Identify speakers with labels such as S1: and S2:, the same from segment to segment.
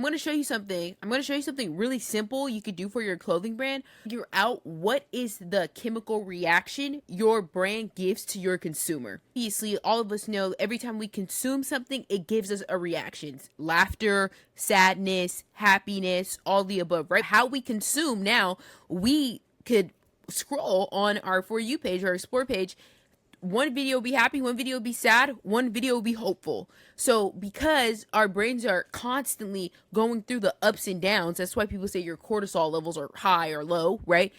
S1: I'm going to show you something. I'm going to show you something really simple you could do for your clothing brand. Figure out what is the chemical reaction your brand gives to your consumer. Obviously, all of us know every time we consume something, it gives us a reaction. Laughter, sadness, happiness, all the above, right? How we consume now, we could scroll on our For You page or our Explore page. One video will be happy, one video will be sad, one video will be hopeful. So because our brains are constantly going through the ups and downs, that's why people say your cortisol levels are high or low, right?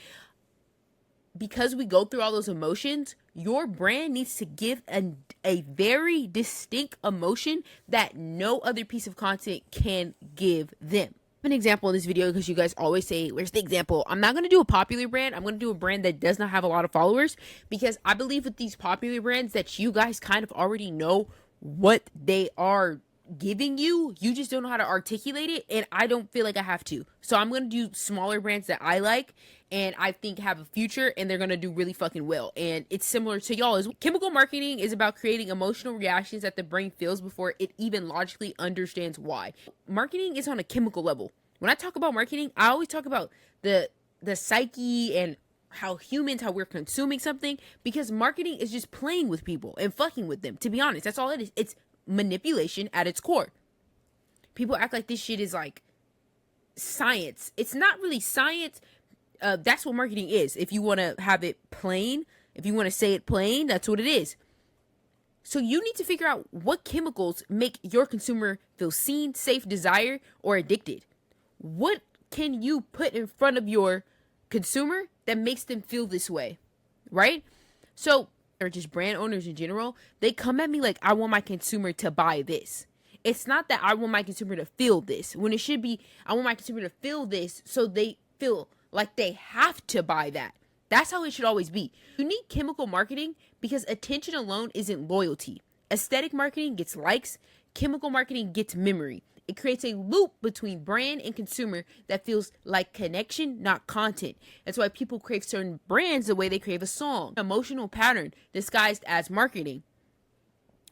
S1: Because we go through all those emotions, your brand needs to give a very distinct emotion that no other piece of content can give them. An example in this video, because you guys always say, where's the example? I'm not going to do a popular brand. I'm going to do a brand that does not have a lot of followers, because I believe with these popular brands that you guys kind of already know what they are giving you. You just don't know how to articulate it, and I don't feel like I have to. So I'm going to do smaller brands that I like and I think have a future, and they're going to do really fucking well. And it's similar to y'all. As chemical marketing is about creating emotional reactions that the brain feels before it even logically understands why. Marketing is on a chemical level. When I talk about marketing, I always talk about the psyche and how we're consuming something, because marketing is just playing with people and fucking with them. To be honest, that's all it is. It's manipulation at its core. People act like this shit is like science. It's not really science. That's what marketing is. If you want to have it plain, if you want to say it plain, that's what it is. So you need to figure out what chemicals make your consumer feel seen, safe, desired, or addicted. What can you put in front of your consumer that makes them feel this way, right? So, or just brand owners in general, they come at me like, I want my consumer to buy this. It's not that I want my consumer to feel this, when it should be, I want my consumer to feel this so they feel like they have to buy that. That's how it should always be. You need chemical marketing because attention alone isn't loyalty. Aesthetic marketing gets likes, chemical marketing gets memory. It creates a loop between brand and consumer that feels like connection, not content. That's why people crave certain brands the way they crave a song. Emotional pattern disguised as marketing.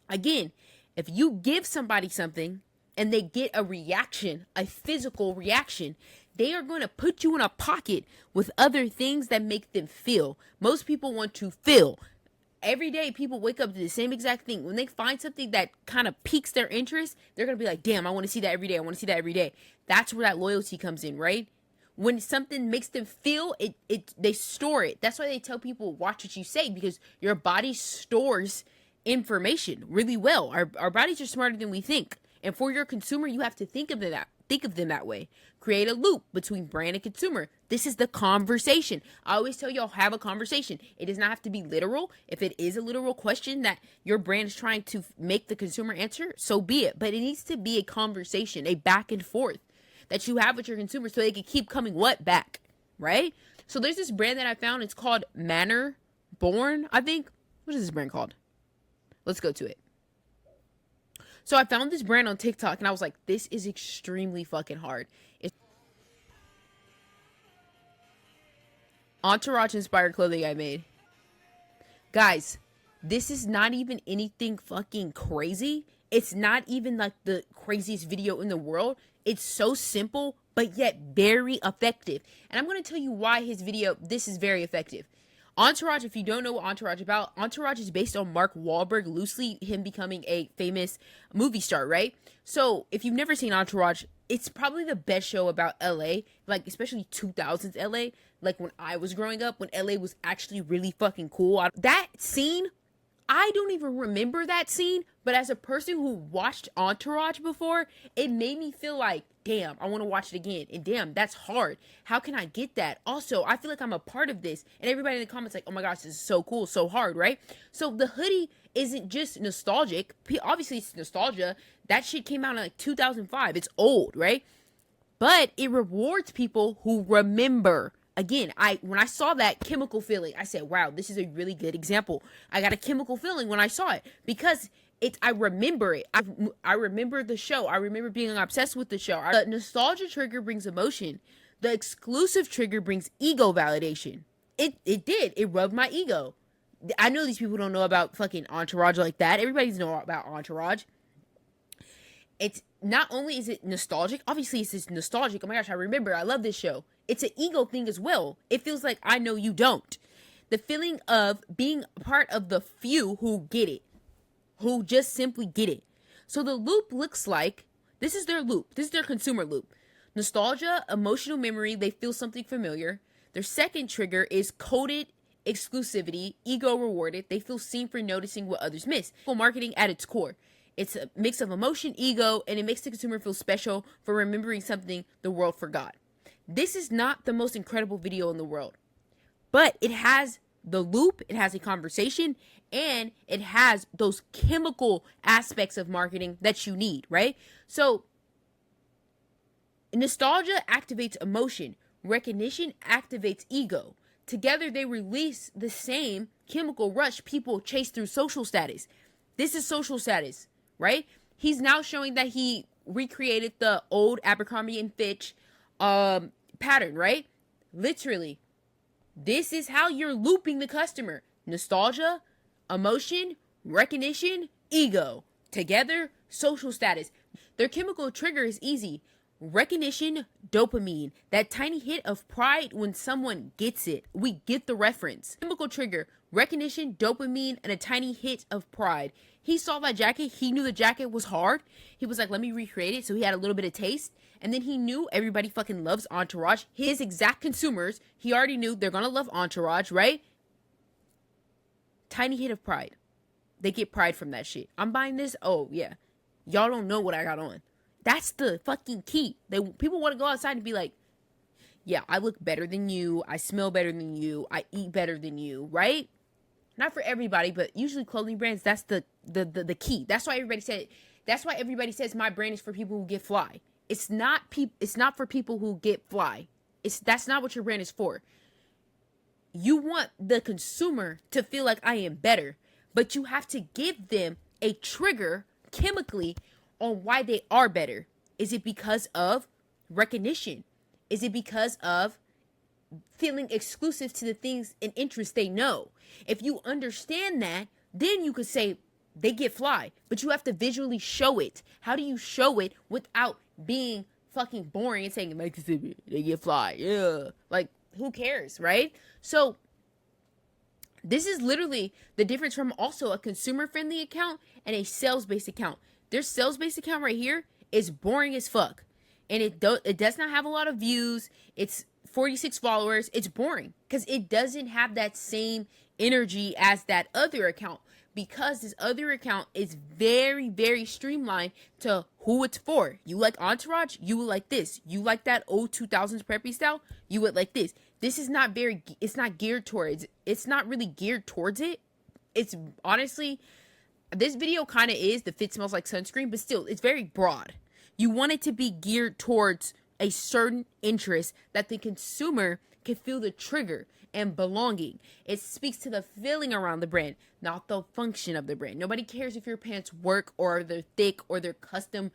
S1: Again, if you give somebody something and they get a reaction, a physical reaction, they are going to put you in a pocket with other things that make them feel. Most people want to feel. Every day people wake up to the same exact thing. When they find something that kind of piques their interest, they're going to be like, damn, I want to see that every day. I want to see that every day. That's where that loyalty comes in, right? When something makes them feel it, they store it. That's why they tell people, watch what you say, because your body stores information really well. Our bodies are smarter than we think. And for your consumer, you have to think of them that way. Create a loop between brand and consumer. This is the conversation. I always tell y'all, have a conversation. It does not have to be literal. If it is a literal question that your brand is trying to make the consumer answer, so be it. But it needs to be a conversation, a back and forth that you have with your consumer so they can keep coming back, right? So there's this brand that I found. It's called Manor Born, I think. What is this brand called? Let's go to it. So I found this brand on TikTok and I was like, this is extremely fucking hard. It's Entourage inspired clothing I made. Guys, this is not even anything fucking crazy. It's not even like the craziest video in the world. It's so simple, but yet very effective. And I'm going to tell you why this is very effective. Entourage, if you don't know what Entourage is about, Entourage is based on Mark Wahlberg, loosely him becoming a famous movie star, right? So if you've never seen Entourage, it's probably the best show about LA, like especially 2000s LA, like when I was growing up, when LA was actually really fucking cool. That scene, I don't even remember that scene, but as a person who watched Entourage before, it made me feel like, damn, I want to watch it again. And damn, that's hard. How can I get that? Also, I feel like I'm a part of this. And everybody in the comments like, oh my gosh, this is so cool, so hard, right? So the hoodie isn't just nostalgic. Obviously, it's nostalgia. That shit came out in like 2005. It's old, right? But it rewards people who remember. Again, when I saw that chemical feeling, I said, wow, this is a really good example. I got a chemical feeling when I saw it because I remember it. I remember the show. I remember being obsessed with the show. The nostalgia trigger brings emotion. The exclusive trigger brings ego validation. It did. It rubbed my ego. I know these people don't know about fucking Entourage like that. Everybody's know about Entourage. not only is it nostalgic, obviously it's nostalgic. Oh my gosh, I love this show. It's an ego thing as well. It feels like I know you don't. The feeling of being part of the few who get it, who just simply get it. So the loop looks like, this is their loop. This is their consumer loop. Nostalgia, emotional memory, they feel something familiar. Their second trigger is coded exclusivity, ego rewarded. They feel seen for noticing what others miss. Marketing at its core. It's a mix of emotion, ego, and it makes the consumer feel special for remembering something the world forgot. This is not the most incredible video in the world, but it has the loop, it has a conversation, and it has those chemical aspects of marketing that you need, right? So nostalgia activates emotion. Recognition activates ego. Together, they release the same chemical rush people chase through social status. This is social status, right? He's now showing that he recreated the old Abercrombie and Fitch pattern, right? Literally. This is how you're looping the customer. Nostalgia, emotion, recognition, ego. Together, social status. Their chemical trigger is easy. Recognition, dopamine. That tiny hit of pride when someone gets it. We get the reference. Chemical trigger, recognition, dopamine, and a tiny hit of pride. He saw that jacket. He knew the jacket was hard. He was like, let me recreate it. So he had a little bit of taste. And then he knew everybody fucking loves Entourage. His exact consumers, he already knew they're going to love Entourage, right? Tiny hit of pride. They get pride from that shit. I'm buying this. Oh, yeah. Y'all don't know what I got on. That's the fucking key. People want to go outside and be like, yeah, I look better than you. I smell better than you. I eat better than you, right? Not for everybody, but usually clothing brands, that's the key. That's why everybody says my brand is for people who get fly. It's not for people who get fly. That's not what your brand is for. You want the consumer to feel like I am better, but you have to give them a trigger chemically on why they are better. Is it because of recognition? Is it because of feeling exclusive to the things and interests they know? If you understand that, then you could say they get fly, but you have to visually show it. How do you show it without being fucking boring and saying, they get fly? Yeah. Like, who cares, right? So this is literally the difference from also a consumer-friendly account and a sales-based account. Their sales-based account right here is boring as fuck. And it does not have a lot of views. It's 46 followers. It's boring because it doesn't have that same energy as that other account, because this other account is very, very streamlined to who it's for. You like Entourage? You would like this. You like that old 2000s preppy style? You would like this. This is not it's not geared towards, it's not really geared towards it. It's honestly, this video kind of is the fit smells like sunscreen, but still, it's very broad. You want it to be geared towards a certain interest that the consumer can feel the trigger and belonging. It speaks to the feeling around the brand, not the function of the brand. Nobody cares if your pants work or they're thick or they're custom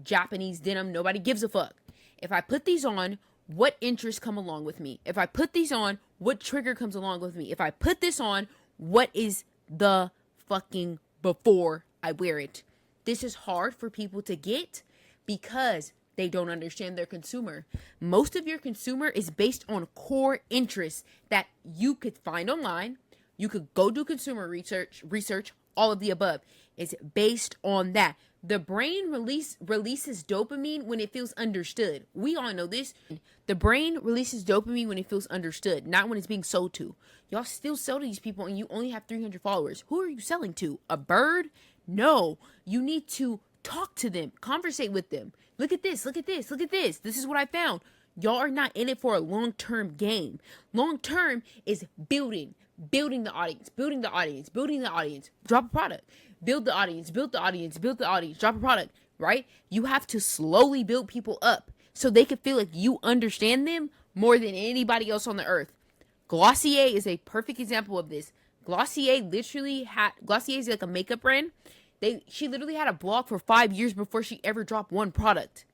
S1: Japanese denim. Nobody gives a fuck. If I put these on, what interests come along with me? If I put these on, what trigger comes along with me? If I put this on, what is the fucking before I wear it? This is hard for people to get because they don't understand their consumer. Most of your consumer is based on core interests that you could find online. You could go do consumer research, all of the above. It's based on that. The brain releases dopamine when it feels understood. We all know this. The brain releases dopamine when it feels understood, not when it's being sold to. Y'all still sell to these people and you only have 300 followers. Who are you selling to? A bird? No. You need to talk to them, conversate with them. Look at this, look at this, look at this. This is what I found. Y'all are not in it for a long-term game. Long-term is building the audience, building the audience, drop a product, build the audience, drop a product, right? You have to slowly build people up so they can feel like you understand them more than anybody else on the earth. Glossier is a perfect example of this. Glossier is like a makeup brand. She literally had a blog for 5 years before she ever dropped one product.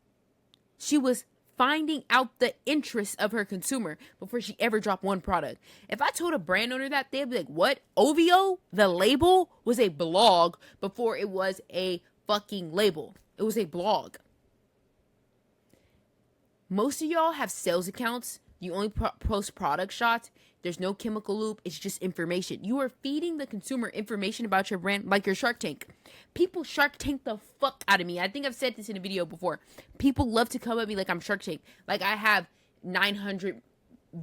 S1: She was finding out the interests of her consumer before she ever dropped one product. If I told a brand owner that, they'd be like, what? OVO, the label, was a blog before it was a fucking label. It was a blog. Most of y'all have sales accounts. You only post product shots. There's no chemical loop. It's just information. You are feeding the consumer information about your brand like your Shark Tank. People Shark Tank the fuck out of me. I think I've said this in a video before. People love to come at me like I'm Shark Tank. Like I have 900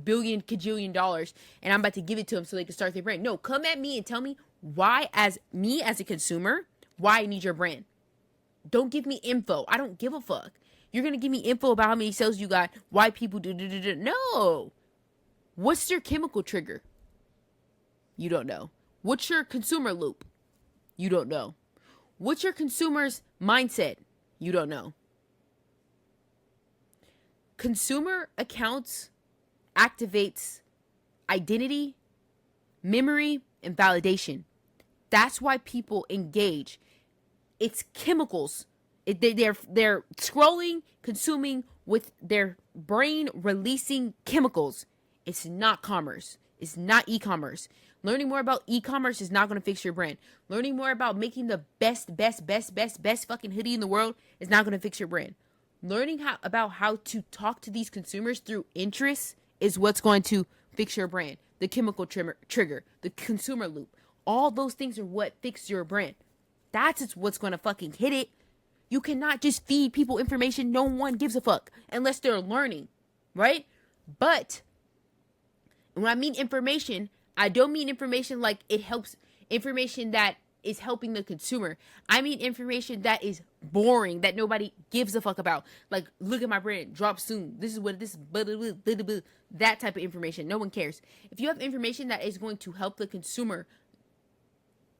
S1: billion kajillion dollars and I'm about to give it to them so they can start their brand. No, come at me and tell me why, as a consumer, why I need your brand. Don't give me info. I don't give a fuck. You're going to give me info about how many sales you got, why people do. No. What's your chemical trigger? You don't know. What's your consumer loop? You don't know. What's your consumer's mindset? You don't know. Consumer accounts activates identity, memory, and validation. That's why people engage. It's chemicals. They're scrolling, consuming with their brain releasing chemicals. It's not commerce. It's not e-commerce. Learning more about e-commerce is not going to fix your brand. Learning more about making the best fucking hoodie in the world is not going to fix your brand. Learning about how to talk to these consumers through interests is what's going to fix your brand. The chemical trigger, the consumer loop. All those things are what fix your brand. That's what's going to fucking hit it. You cannot just feed people information no one gives a fuck unless they're learning, right? But when I mean information, I don't mean information like it helps, information that is helping the consumer. I mean information that is boring, that nobody gives a fuck about. Like, look at my brand, drop soon. This is what this is, that type of information. No one cares. If you have information that is going to help the consumer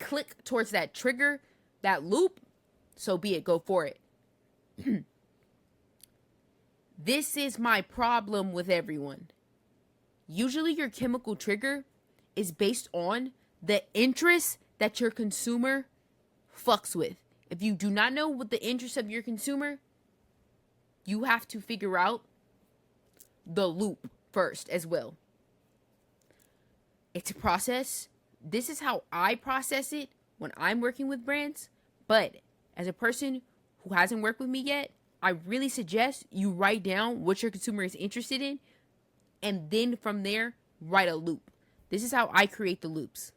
S1: click towards that trigger, that loop, so be it. Go for it. This is my problem with everyone. Usually your chemical trigger is based on the interest that your consumer fucks with. If you do not know what the interest of your consumer, you have to figure out the loop first as well. It's a process. This is how I process it when I'm working with brands. But as a person who hasn't worked with me yet, I really suggest you write down what your consumer is interested in, and then from there, write a loop. This is how I create the loops.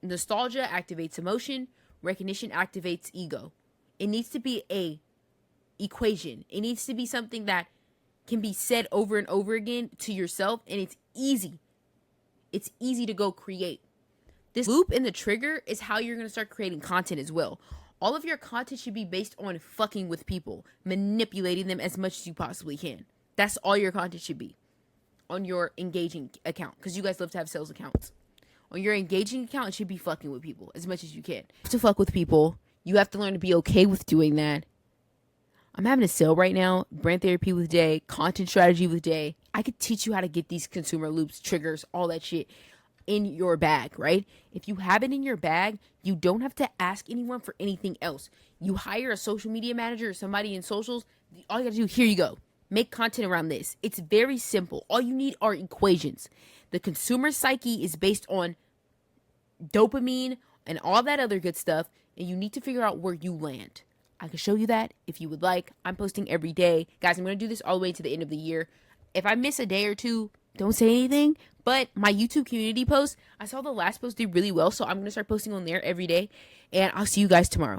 S1: Nostalgia activates emotion. Recognition activates ego. It needs to be a equation. It needs to be something that can be said over and over again to yourself, and it's easy. It's easy to go create. This loop and the trigger is how you're going to start creating content as well. All of your content should be based on fucking with people, manipulating them as much as you possibly can. That's all your content should be on your engaging account, because you guys love to have sales accounts. On your engaging account, it should be fucking with people as much as you can. To fuck with people, you have to learn to be okay with doing that. I'm having a sale right now, brand therapy with Jay, content strategy with Jay. I could teach you how to get these consumer loops, triggers, all that shit in your bag, right? If you have it in your bag, you don't have to ask anyone for anything else. You hire a social media manager or somebody in socials, all you gotta do, here you go. Make content around this. It's very simple. All you need are equations. The consumer psyche is based on dopamine and all that other good stuff, and you need to figure out where you land. I can show you that if you would like. I'm posting every day. Guys, I'm going to do this all the way to the end of the year. If I miss a day or two, don't say anything. But my YouTube community post, I saw the last post did really well, so I'm going to start posting on there every day. And I'll see you guys tomorrow.